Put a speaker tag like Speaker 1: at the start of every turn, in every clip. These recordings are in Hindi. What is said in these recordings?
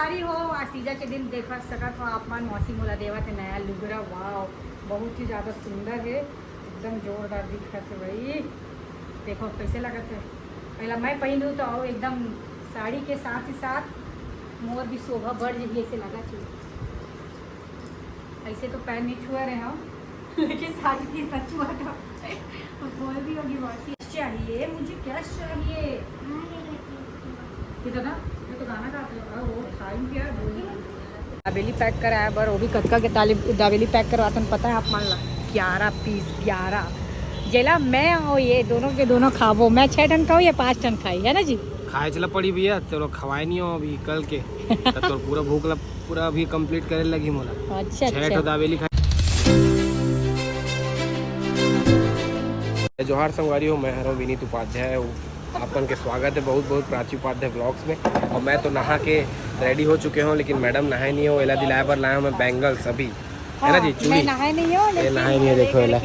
Speaker 1: संगवारी हो आज तीजा के दिन देख सकत हो आप मन मौसी मोला देवा थे नया लुगरा। वाह बहुत ही ज़्यादा सुंदर है, एकदम जोरदार दिखत है भाई। देखो कैसे लगत है। पहला मैं पहनूँ तो आओ एकदम साड़ी के साथ ही साथ मोर भी शोभा बढ़ जाइए ऐसे लगा थी। ऐसे तो पैर नहीं छुआ रहे हो लेकिन साड़ी की छुआ तो बोल भी होगी मौसी। चाहिए मुझे क्या चाहिए कितना मैं तो गाना गाते वो टाइम क्या दाबेली पैक कराया बर वो भी कतका के दाबेली पैक करवाता पता है आप मान ला 11 पीस 11 जेला मैं और ये दोनों के दोनों खावो। मैं 6 टन खाऊँ या 5 टन खाई है ना जी।
Speaker 2: खाए चला पड़ी भैया चलो खवाए नहीं हो अभी कल के तो पूरा भूख पूरा अभी कंप्लीट करे लगी मोला।
Speaker 1: अच्छा
Speaker 2: 6 तो दाबेली खाई। जोहार संगवारी हो, मैं हूँ विनीत उपाध्याय। अपन के स्वागत है बहुत बहुत प्राची उपाध्याय ब्लॉग्स में। और मैं तो नहा के रेडी हो चुके हूँ लेकिन मैडम नहाए नहीं हो। एला दिलाया पर लाया हूँ मैं बैंगल्स अभी है ना जी। चूड़ी
Speaker 1: नहाए नहीं हो लेकिन
Speaker 2: नहाए नहीं है देखो एला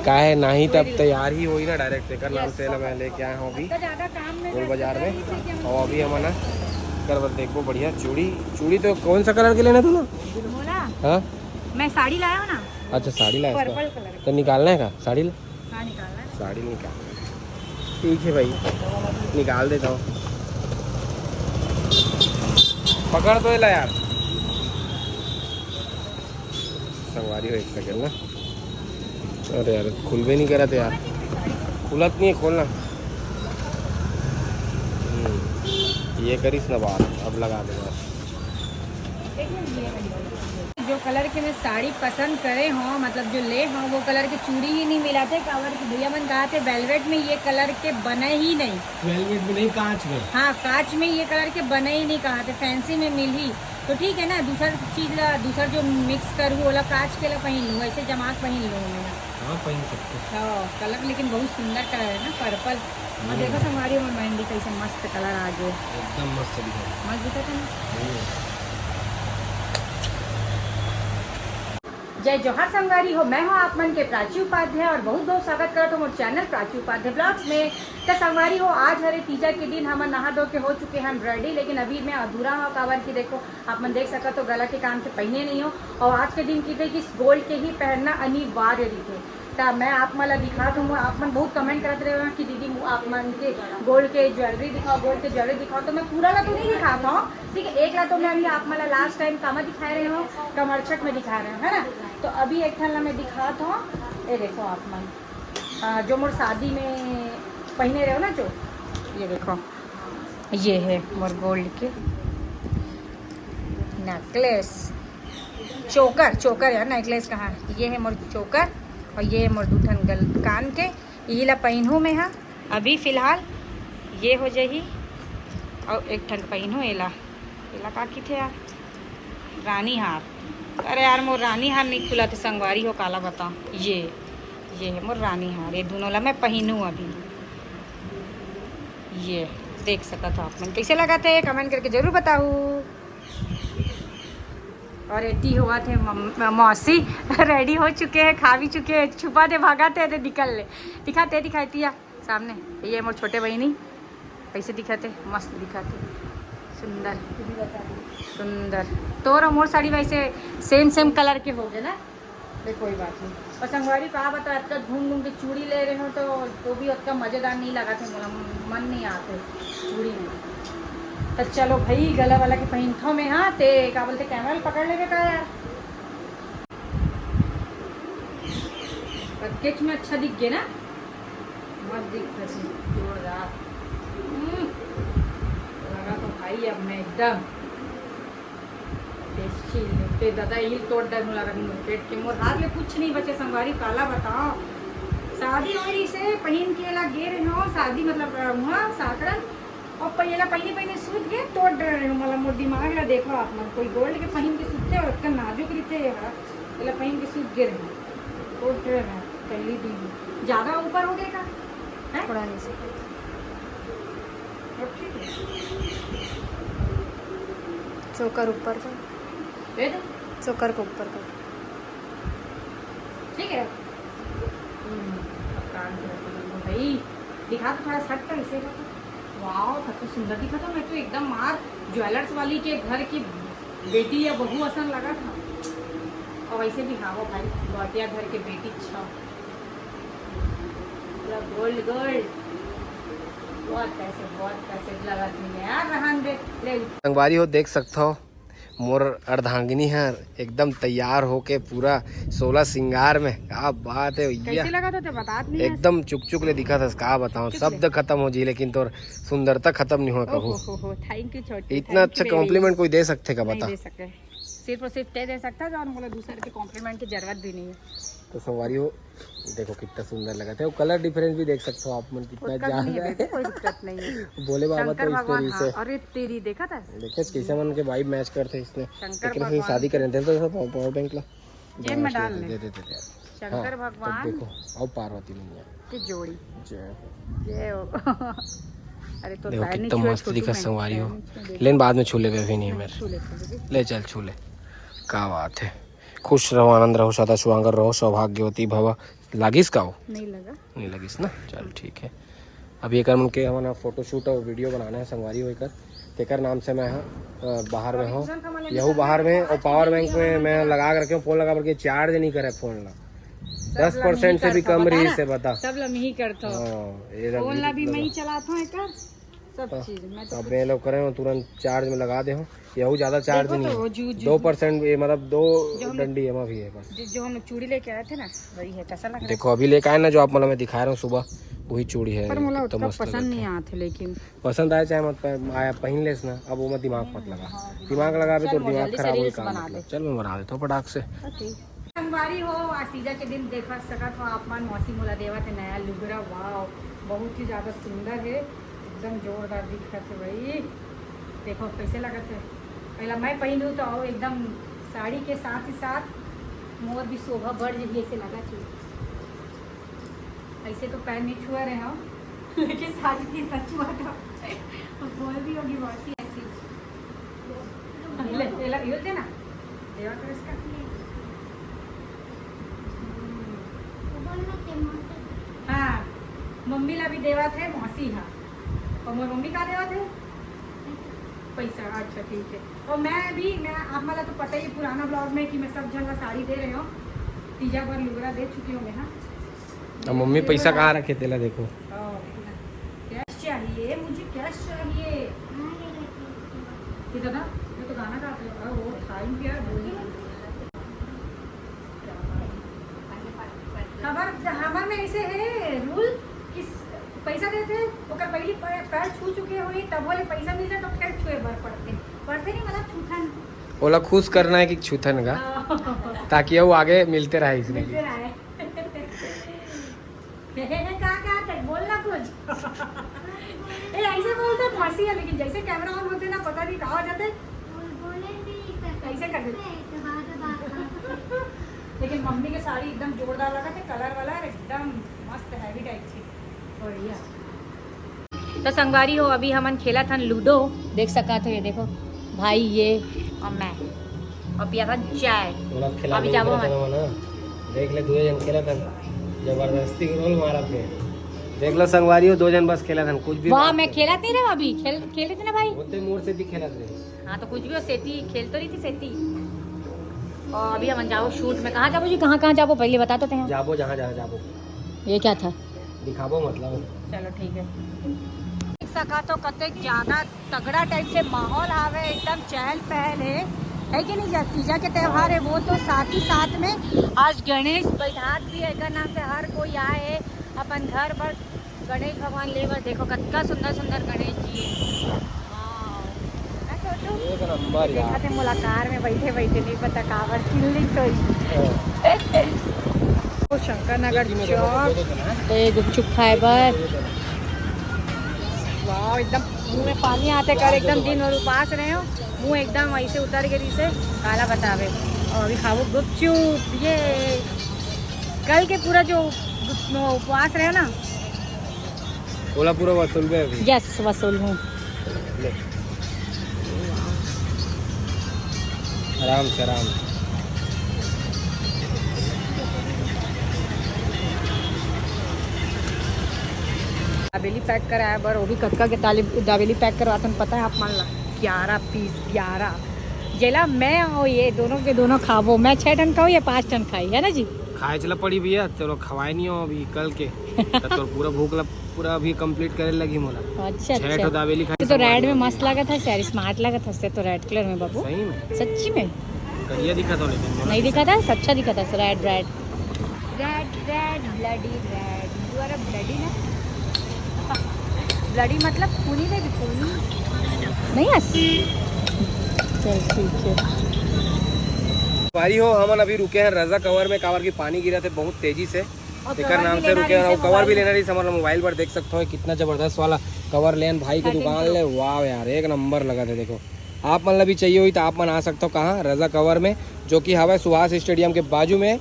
Speaker 2: का है नहीं तब तैयार ही हुई ना डायरेक्ट एक नाम से मैं लेके आया हूँ अभी गोल बाजार में। और अभी हम ना कर देखो बढ़िया चूड़ी तो कौन सा कलर के लेना तू ना। हाँ
Speaker 1: मैं साड़ी लाया हूँ ना।
Speaker 2: अच्छा साड़ी लाया
Speaker 1: पर्पल कलर
Speaker 2: तो निकालना है का साड़ी
Speaker 1: हाँ निकालना है।
Speaker 2: साड़ी निकाल ठीक है भाई निकाल देता हूँ। पकड़ तो ला यार संगवारी हो एक सेकंड ना। अरे यार खुल भी नहीं करा था यार, खुलत नहीं है खोलना। ये करीस ना बात अब लगा दे बस।
Speaker 1: जो कलर के मैं साड़ी पसंद करे हों मतलब जो ले हों वो कलर के चूड़ी ही नहीं मिलाते। कावर के भैया मन कहा थे वेलवेट में ये कलर के बने ही नहीं।
Speaker 2: वेलवेट में नहीं कांच में।
Speaker 1: हाँ कांच में ये कलर के बने ही नहीं कहा थे, फैंसी में मिल ही तो ठीक है ना। दूसरा चीज ला दूसरा जो मिक्स करूँ वाला कांच के ला पहन लूँ ऐसे जमात पहन लूँ मैं।
Speaker 2: हाँ पहन सकते
Speaker 1: हाँ कलर लेकिन बहुत सुंदर कलर है ना पर्पल। और देखो हमारी उम्र मेहंदी कैसे मस्त कलर आ गए
Speaker 2: एकदम मस्त
Speaker 1: दिखा था ना। जय जोहार संगवारी हो, मैं हूँ आप मन के प्राची उपाध्याय और बहुत बहुत स्वागत करता हूँ चैनल प्राची उपाध्याय ब्लॉग्स में। तो संगवारी हो आज हरे तीजा के दिन हम नहा धो के हो चुके हैं रेडी, लेकिन अभी मैं अधूरा हूँ कावर की। देखो आप मन देख सकते हो गला के काम से पहने नहीं हो। और आज के दिन की थे कि गोल्ड के ही पहनना अनिवार्य थे। तो मैं आप मला दिखा दूँगा। आप मन बहुत कमेंट करते रहे कि दीदी आप मन के गोल्ड के ज्वेलरी दिखाओ गोल्ड के ज्वेलरी दिखाओ। तो मैं पूरा ला तो नहीं दिखाता हूँ ठीक है। एक ला तो मैं अभी आप मला लास्ट टाइम कामा दिखा रहे हो कमरछट में दिखा रहे हो है ना। तो अभी एक ला मैं दिखाता हूँ। ये देखो आप मन जो मोर शादी में पहने रहे हो ना जो ये देखो ये है मोर गोल्ड के नेकलेस चोकर यार नेकलेस कहाँ ये है मोर चोकर। और ये मोर दूठन गल कान के यही ला पहनूँ मैं। हाँ अभी फ़िलहाल ये हो जाही और एक ठन पहनूँ एला का की थे यार रानी हार। अरे यार मोर रानी हार नहीं खुला थे संगवारी हो काला बताओ। ये है मोर रानी हार, ये दोनों ला मैं पहनूँ अभी। ये देख सकता था आप मन कैसे लगा थे कमेंट करके जरूर बताऊँ। और एटी हुआ थे मौसी रेडी हो चुके हैं खा भी चुके हैं। छुपा दे भागाते थे निकल ले दिखाती है सामने। ये मोर छोटे बहनी कैसे दिखाते मस्त दिखाते सुंदर। तो और मोर साड़ी वैसे सेम कलर के हो गए ना कोई बात नहीं। और संगवारी कहा बता इतना घूम के चूड़ी ले रहे हो तो भी उतना मज़ेदार नहीं लगा थे मोला मन नहीं आते चूड़ी में। तो चलो भाई गला वाला के पहनथों में। हाँ ते क्या बोलते कैमरा पकड़ लेंगे का यार पैकेज में अच्छा दिख गया ना मस्त दिख जोरदार लगा तो भाई अब मैं एकदम पे दादा हिल तोड़ डर लगा पेट के मोर हाथ में कुछ नहीं बचे संगवारी काला बताओ। शादी हो रही से पहन के ला गे रहे हो शादी मतलब वहाँ साकरन और पहले सूत गए तोड़ रहे हो मतलब मोर दिमाग ला देखो आप मन कोई गोल्ड के पहन के सूते और इतना नाजुक रहते है पहन के सूत गे रहे तोड़ रहे पहली दिन ज़्यादा ऊपर हो गए का थोड़ा नीचे चोकर ऊपर का चोकर को ऊपर का ठीक है। भाई दिखा तो थोड़ा शर्ट का इसे वाह तो सुंदर दिखा था। मैं तो एकदम मार ज्वेलर्स वाली के घर की बेटी या बहू असन लगा था। और वैसे भी हाँ वो भाई लौटिया घर के बेटी छा गोल्ड गोल्ड बहुत पैसे लगा थी यार रहन दे ले।
Speaker 2: संगवारी हो देख सकते हो मोर अर्धांगिनी है एकदम तैयार होके पूरा 16 श्रृंगार में। क्या बात है भैया,
Speaker 1: कैसे लगा तो बता नहीं
Speaker 2: एकदम चुक चुक ले दिखा था। क्या बताऊं, शब्द खत्म हो जी लेकिन तो सुंदरता खत्म नहीं हो कहूँ।
Speaker 1: थैंक यू छोटी,
Speaker 2: इतना अच्छा कॉम्प्लीमेंट कोई दे सकते का बता।
Speaker 1: दे सकते सिर्फ और सिर्फ दे सकता है और मुझे दूसरे के कॉम्प्लीमेंट की जरूरत भी नहीं है।
Speaker 2: तो संगवारी हो देखो कितना सुंदर लगा था। वो कलर डिफरेंस भी देख सकते हो आप मन कितना ज्यादा है।
Speaker 1: कोई दिक्कत नहीं है।
Speaker 2: बोले बाबा तो स्टोरी से
Speaker 1: अरे तेरी देखा था
Speaker 2: देखे कैसे मन के वाइब मैच करते इसने।
Speaker 1: शंकर
Speaker 2: से शादी करें थे तो पावर बैंक ला
Speaker 1: जेब में डाल
Speaker 2: दे देते थे।
Speaker 1: शंकर भगवान
Speaker 2: देखो और पार्वती मैया
Speaker 1: की जोड़ी
Speaker 2: जय
Speaker 1: जय हो। अरे तो
Speaker 2: देखो कितना मस्त दिखा संगवारी हो। लेकिन बाद में छूले पे भी नहीं मेरे ले चल छूले। क्या बात है। खुश रहो, आनंद रहो, सदा सुहागर रहो, सौभाग्यवती भव। लागिस का हो नहीं लगिस ना, चल ठीक है। अब ये कर मन के हमारा फोटोशूट और वीडियो बनाना है संगवारी होकर तेकर नाम से मैं बाहर में हूँ यहू बाहर में। और पावर बैंक में मैं लगा कर रखे हूँ फोन लगा करके चार्ज नहीं करे फोन ला 10% से भी कम रही से बता
Speaker 1: सब लम ही करता फोन ला भी मैं ही चलाता हूँ एक सब चीज मैं तो
Speaker 2: अब मैं लोग करें तुरंत चार्ज में लगा दे हूँ। यहू ज्यादा चार्ज नहीं है 2% मतलब 2 डंडी एमा भी है बस।
Speaker 1: जो हम लोग चूड़ी लेके आए थे ना वही है। कैसा लग रहा है?
Speaker 2: देखो अभी लेके आए ना जो आप मतलब मैं दिखा रहा हूँ सुबह वही चूड़ी है।
Speaker 1: पर मुझे उसका पसंद नहीं आते लेकिन
Speaker 2: पसंद आए चाहे मत आया पहन लेस ना। अब वो मत दिमाग मत लगा, दिमाग लगा भी तो दिमाग खराब हो काम। चल मैं बना देता हूँ पटाख से।
Speaker 1: संगवारी हो आज तीजा के दिन देख सका तो आप मान मौसी मोला देवा थे नया लुगरा। वाह बहुत ही ज्यादा सुंदर है एकदम जोरदार दिख रहा थे भाई। देखो कैसे लगा थे पहला मैं पहनूँ तो एकदम साड़ी के साथ ही साथ मोर भी शोभा बढ़ जाइए ऐसे लगा थी। ऐसे तो पैर नहीं छुआ रहे हो लेकिन साड़ी की छुआ था बोल भी होगी मौसी ऐसी ले ना देवा तो इसका हाँ मम्मी ला भी देवा थे मौसी। हाँ और मोर मम्मी का देवा थे पैसा। अच्छा ठीक है। और मैं आप मला तो पता ही पुराना ब्लॉग में कि मैं सब जगह साड़ी दे रही हूँ। तीजा बार लुगड़ा दे चुकी हूँ मैं। हाँ
Speaker 2: मम्मी पैसा कहाँ रखे तेला देखो।
Speaker 1: कैश चाहिए मुझे, कैश चाहिए कितना। मैं तो गाना गाते हो वो टाइम यार हमार में ऐसे है रूल कि पैसा देते ओकर पहली पैर छू चुके हुई तब बोले पैसा मिल जाए तो फिर छुए बर पड़ते नहीं मतलब छूथन
Speaker 2: बोला खुश करना है कि छूथन का ताकि वो आगे मिलते रहे इसमें
Speaker 1: बोलना कुछ ऐसे बोलते मौसी है लेकिन जैसे कैमरा ऑन होते ना पता नहीं कहाँ हो जाते कैसे कर देते। लेकिन मम्मी के साड़ी एकदम जोरदार लगा थे कलर वाला एकदम मस्त हैवी टाइप की बढ़िया। तो संगवारी हो अभी हमन खेला था लूडो देख सका थे। ये देखो भाई ये और मैं और पिया था चाय। अभी जाओ
Speaker 2: देख ले 2 जन खेला था जबरदस्ती रोल मारा पे देख लो संगवारी हो 2 जन बस खेला था कुछ भी।
Speaker 1: वाह मैं खेला नहीं रहा अभी खेले थे ना भाई
Speaker 2: होते मोड़ से भी खेला थे।
Speaker 1: हाँ तो कुछ भी हो सेती खेल तो रही थी सेती। और अभी हम जाओ शूट में। कहाँ जाओ जी कहाँ जाओ पहले बता तो थे।
Speaker 2: जाबो जहाँ जाबो
Speaker 1: ये क्या था
Speaker 2: दिखाबो मतलब।
Speaker 1: चलो ठीक है। देख सका तो कते ज्यादा तगड़ा टाइप से माहौल आवे एकदम चहल पहल है कि नहीं। तीजा के त्यौहार है वो तो साथ ही साथ में आज गणेश बैठात भी है नाम से हर कोई आए अपन घर पर गणेश भगवान लेवर। देखो कितना सुंदर सुंदर गणेश जी है। मुलाकात में बैठे बैठे नहीं पता कावर चिल्ली तो शंकर नगर चौक गुपचुप खाएबर। वाह एकदम मुंह में पानी आते कर एकदम दिन और उपास रहे हो मुंह एकदम ऐसे उतर गई से काला बतावे। और अभी खाओ गुपचुप। ये कल के पूरा जो उपवास रहे ना
Speaker 2: बोला पूरा वसूल में अभी।
Speaker 1: यस वसूल हूँ।
Speaker 2: आराम से आराम।
Speaker 1: दाबेली पैक कराया बर वो भी कतका के दाबेली पैक करवाते पता है आप मान ला 11 पीस 11 जेला मैं और ये दोनों के दोनों खावो, मैं 6 टन खाऊँ या 5 टन खाई, है ना जी?
Speaker 2: खाए चला पड़ी भैया, चलो खवाए नहीं हो अभी कल के तो पूरा भूख पूरा अभी कंप्लीट करे लगी मोला।
Speaker 1: अच्छा
Speaker 2: 6
Speaker 1: अच्छा।
Speaker 2: दावेली खाई
Speaker 1: तो रेड में मस्त लगा था यार, स्मार्ट लगा था तो रेड कलर में बाबू।
Speaker 2: सही में?
Speaker 1: सच्ची में?
Speaker 2: करिया दिखा था लेकिन
Speaker 1: नहीं दिखा था, अच्छा दिखा था। Red red red red bloody red, you are a bloody ना। ब्लडी मतलब खूनी है, खूनी नहीं हंसी। चल ठीक है
Speaker 2: भाई हो। हम अभी रुके हैं रजा कवर में, कवर की पानी गिरा थे बहुत तेजी से, तेकर नाम से रुके हैं। कवर भी लेना रही हमारा मोबाइल पर देख सकते हो कितना जबरदस्त वाला कवर लेन भाई की दुकान ले। वाह यार एक नंबर लगा था। देखो आप मतलब भी चाहिए हुई तो आप मन आ सकते हो कहाँ, रजा कवर में, जो कि हवा सुभाष स्टेडियम के बाजू में,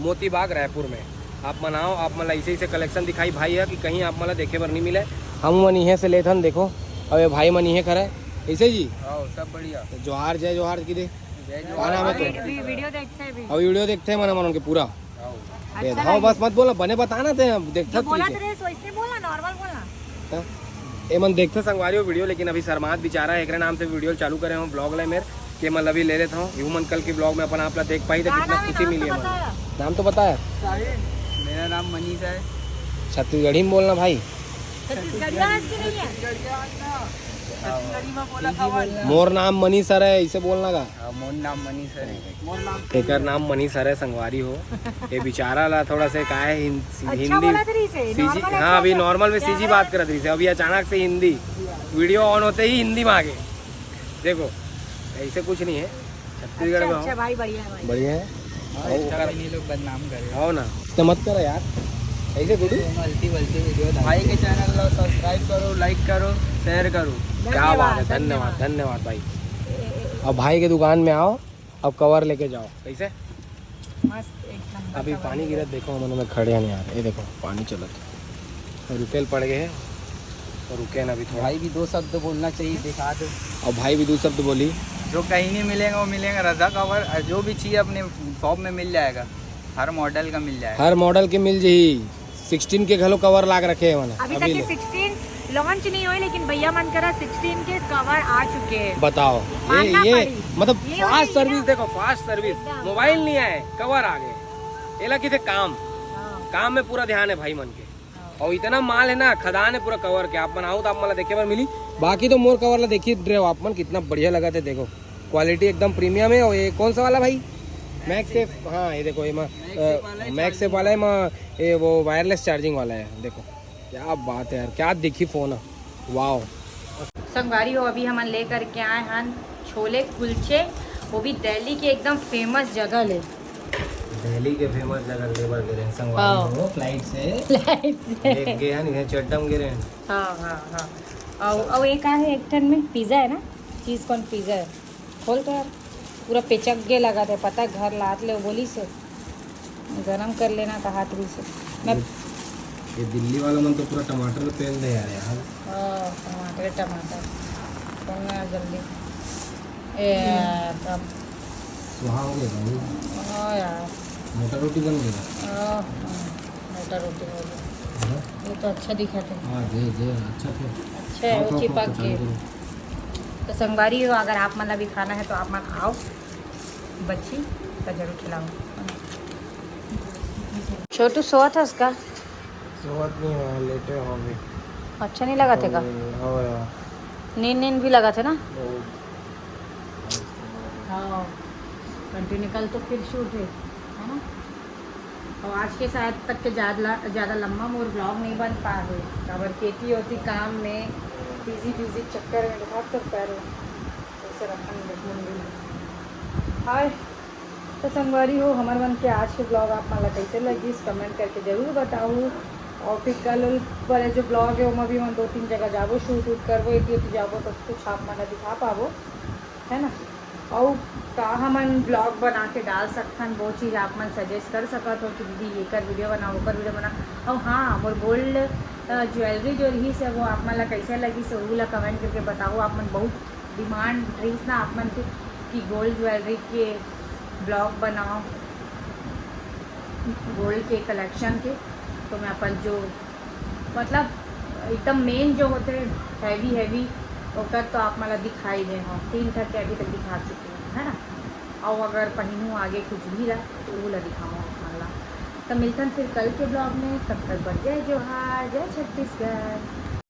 Speaker 2: मोती बाग रायपुर में। आप मन आओ, आप मतलब ऐसे से कलेक्शन दिखाई भाई है कि कहीं आप मतलब देखे पर नहीं मिले। हम मन इहे से लेथन देखो, अब ये भाई मन इहे करे ऐसे जी। सब बढ़िया। जोहार जय जोहार की दे नाम है तो
Speaker 1: वीडियो देखते हैं
Speaker 2: और वीडियो देखते हैं मन उनके पूरा। हाँ बस मत बोला बने बताना थे देखता
Speaker 1: बोला तेरे सोचते बोला नॉर्मल बोला
Speaker 2: ए मन देखते संगवारी हो वीडियो, लेकिन अभी शर्मात बेचारा एक नाम से वीडियो चालू करे हूँ ब्लॉग ले मेरे के मतलब अभी ले लेता हूँ। यू मन कल के ब्लॉग में अपन आप देख पाई तो कितना खुशी मिली है। नाम तो बताया,
Speaker 3: मेरा नाम मनीष है।
Speaker 2: छत्तीसगढ़ी में बोलना भाई। मोर नाम मनीष सर है ऐसे बोलना का।
Speaker 3: मोर नाम मनीष है।
Speaker 2: एक नाम मनीष सर है संगवारी हो। ये बेचारा ला थोड़ा से का है हिंदी सीजी। हाँ अभी नॉर्मल में सीजी बात कर रही थी, अभी अचानक से हिंदी वीडियो ऑन होते ही हिंदी में आ गए। देखो ऐसे कुछ नहीं है छत्तीसगढ़ में।
Speaker 1: अच्छा भाई बढ़िया है,
Speaker 2: बढ़िया है।
Speaker 3: लोग बदनाम करे
Speaker 2: आओ ना तो मत करो यार ऐसे गुडू।
Speaker 3: वीडियो भाई के चैनल को सब्सक्राइब करो, लाइक करो, शेयर करो।
Speaker 2: क्या बात है, धन्यवाद धन्यवाद भाई। अब भाई के दुकान में आओ, अब कवर लेके जाओ। कैसे
Speaker 1: मस्त एक नंबर।
Speaker 2: अभी पानी गिरत देखो मन में खड़े हैं यार, ये देखो पानी चलत रुकेल पड़ गए हैं और रुके ना अभी थोड़ा।
Speaker 3: भाई भी 2 शब्द बोलना चाहिए, दिखा दो।
Speaker 2: और भाई भी 2 शब्द बोली।
Speaker 3: जो कहीं नहीं मिलेगा वो मिलेगा रजा कवर, जो भी चाहिए अपने शॉप में मिल जाएगा, हर मॉडल का मिल जाएगा।
Speaker 2: हर मॉडल के मिल जाही। 16 के घलो कवर लाग रखे हैं मैंने
Speaker 1: अभी तक के 16 लॉन्च नहीं हुए, लेकिन भैया मन करा 16 के कवर आ चुके हैं।
Speaker 2: बताओ ये मतलब
Speaker 1: ये
Speaker 2: फास्ट सर्विस। देखो फास्ट सर्विस, मोबाइल नहीं आए कवर आ गए। एला की थे काम काम में पूरा ध्यान है भाई मन के। और इतना माल है ना, खदान है पूरा कवर के। आप बनाओ तो आप मतलब देखे पर मिली। बाकी तो मोर कवर ला देखिए ड्रे आप मन कितना बढ़िया लगा थे। देखो क्वालिटी एकदम प्रीमियम है। और ये कौन सा वाला भाई मैक्स सेफ। हाँ ये देखो ये मैक्स सेफ वाला है, ये वो वायरलेस चार्जिंग वाला है। देखो क्या बात है यार, क्या दिखी फोन। वाओ
Speaker 1: संगवारी हो अभी हम लेकर के आए हैं छोले कुलचे, वो भी दिल्ली के एकदम फेमस जगह ले।
Speaker 2: दिल्ली के फेमस जगह लेबर गिरे संगवारी हो फ्लाइट से एक गए हैं चड्डम गिरे।
Speaker 1: हाँ हाँ हाँ। और एक है एक टन में पिज़्ज़ा है ना, चीज़ कॉर्न पिज़्ज़ा है। खोल कर पूरा पेचक गे लगा थे, पता घर लात ले बोली से गरम कर लेना कहा तरी से। मैं
Speaker 2: ये दिल्ली वाला मन तो पूरा टमाटर का तेल दे यार।
Speaker 1: टमाटर करना जल्दी
Speaker 2: वहाँ हो गया
Speaker 1: यार।
Speaker 2: मोटा रोटी बन गया।
Speaker 1: मोटा रोटी हो गया। ये तो अच्छा दिखा था।
Speaker 2: हाँ दे अच्छा थे।
Speaker 1: अच्छा है वो चिपक के। तो संगवारी हो अगर आप मतलब भी खाना है तो आप मन आओ, बच्ची का जरूर खिलाओ। छोटू सोआ था उसका
Speaker 2: सोवत नहीं हुआ, लेटे हो अभी।
Speaker 1: अच्छा नहीं लगा थे का?
Speaker 2: हो यार
Speaker 1: नींद भी लगा था ना। हाँ कंटिन्यू कल तो फिर शूट है ना। और आज के शायद तक के ज़्यादा लंबा मोर ब्लॉग नहीं बन पा रहे, खबर खेती होती काम में बिजी चक्कर में बहुत कर पा रहे ऐसे रखन। हाय तो संगवारी हो हमार मन के आज के ब्लॉग आप मला कैसे लगी कमेंट करके ज़रूर बताओ। और फिर कल पर जो ब्लॉग है वो भी हम 2-3 जगह जाबो शूट करबो, एक जाबो तो कुछ आप मला दिखा पाबो है ना। और कहा मन ब्लॉग बना के डाल सकथन वो चीज़ आप मन सजेस्ट कर सकत हो कि दीदी ये कर वीडियो बना वो कर वीडियो बना। और हाँ मोर गोल्ड ज्वेलरी जो रही से वो आप मन ला कैसे लगी से वो ला कमेंट करके बताओ। आप मन बहुत डिमांड रही ना आप मन के कि गोल्ड ज्वेलरी के ब्लॉग बनाओ, गोल्ड के कलेक्शन के। तो मैं अपन जो मतलब एकदम मेन जो होते हैवी होकर तो आप मला दिखाई दे हो 3 ठक के अभी तक दिखा चुकी हूँ है। और अगर पहनूँ आगे कुछ भी ला तो वो ला दिखाऊँ वाला। तो मिलतन फिर कल के ब्लॉग में, तब तक बढ़ जय जोहार, जय छत्तीसगढ़।